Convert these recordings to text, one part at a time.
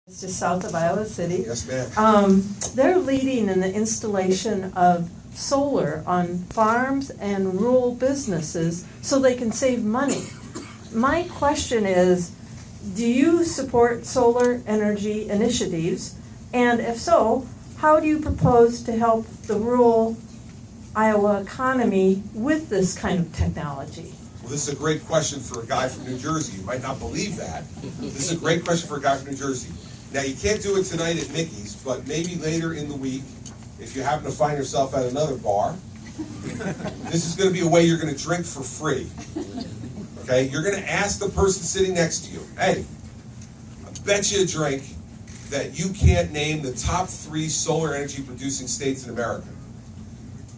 It's just south of Iowa City. Yes, ma'am. They're leading in the installation of solar on farms and rural businesses so they can save money. My question is, do you support solar energy initiatives? And if so, how do you propose to help the rural Iowa economy with this kind of technology? Well, this is a great question for a guy from New Jersey. You might not believe that. This is a great question for a guy from New Jersey. Now, you can't do it tonight at Mickey's, but maybe later in the week, if you happen to find yourself at another bar, this is going to be a way you're going to drink for free. Okay? You're going to ask the person sitting next to you, hey, I bet you a drink that you can't name the top 3 solar energy producing states in America.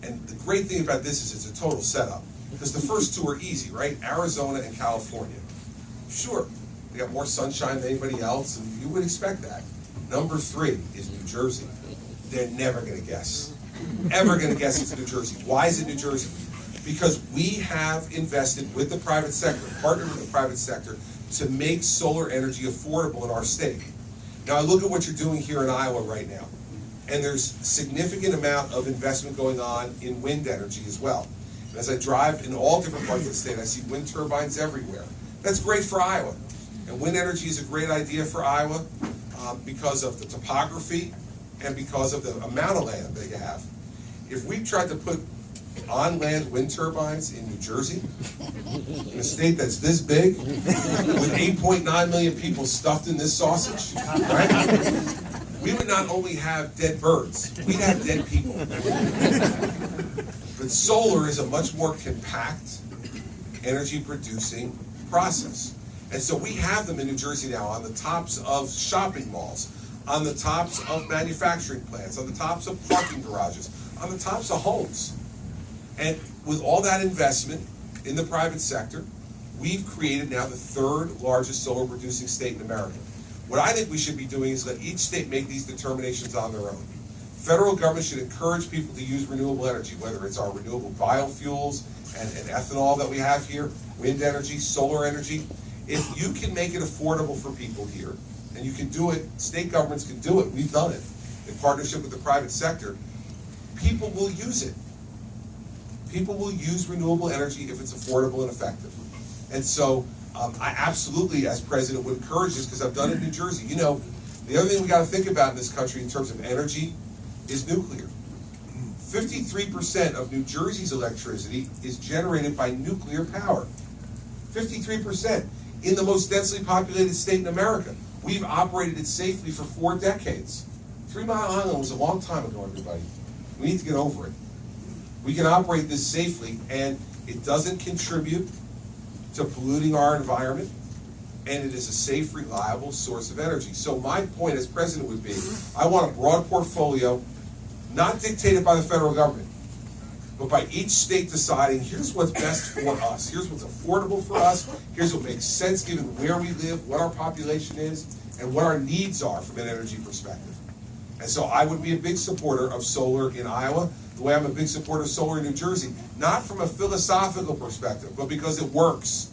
And the great thing about this is it's a total setup. Because the first 2 are easy, right? Arizona and California. Sure, they got more sunshine than anybody else, and you would expect that. Number 3 is New Jersey. They're never going to guess. Ever going to guess it's New Jersey. Why is it New Jersey? Because we have invested with the private sector, partnered with the private sector, to make solar energy affordable in our state. Now I look at what you're doing here in Iowa right now, and there's a significant amount of investment going on in wind energy as well. And as I drive in all different parts of the state, I see wind turbines everywhere. That's great for Iowa. And wind energy is a great idea for Iowa because of the topography and because of the amount of land that you have. If we tried to put on-land wind turbines in New Jersey, in a state that's this big, with 8.9 million people stuffed in this sausage, right? We would not only have dead birds, we'd have dead people. But solar is a much more compact, energy-producing process. And so we have them in New Jersey now on the tops of shopping malls, on the tops of manufacturing plants, on the tops of parking garages, on the tops of homes. And with all that investment in the private sector, we've created now the 3rd largest solar producing state in America. What I think we should be doing is let each state make these determinations on their own. Federal government should encourage people to use renewable energy, whether it's our renewable biofuels and ethanol that we have here, wind energy, solar energy. If you can make it affordable for people here, and you can do it, state governments can do it, we've done it, in partnership with the private sector, people will use it. People will use renewable energy if it's affordable and effective. And so I absolutely, as president, would encourage this because I've done it in New Jersey. You know, the other thing we got to think about in this country in terms of energy is nuclear. 53% of New Jersey's electricity is generated by nuclear power. 53%. In the most densely populated state in America. We've operated it safely for 4 decades. 3 Mile Island was a long time ago, everybody. We need to get over it. We can operate this safely, and it doesn't contribute to polluting our environment, and it is a safe, reliable source of energy. So my point as president would be, I want a broad portfolio, not dictated by the federal government, but by each state deciding, here's what's best for us, here's what's affordable for us, here's what makes sense given where we live, what our population is, and what our needs are from an energy perspective. And so I would be a big supporter of solar in Iowa, the way I'm a big supporter of solar in New Jersey, not from a philosophical perspective, but because it works.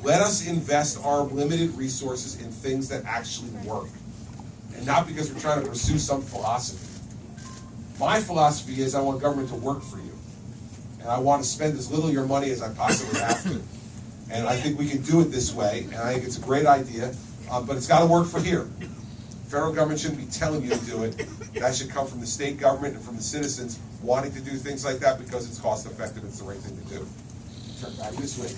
Let us invest our limited resources in things that actually work, and not because we're trying to pursue some philosophy. My philosophy is I want government to work for you. And I want to spend as little of your money as I possibly have to. And I think we can do it this way, and I think it's a great idea, but it's got to work for here. Federal government shouldn't be telling you to do it. That should come from the state government and from the citizens wanting to do things like that because it's cost effective, it's the right thing to do. Turn back this way.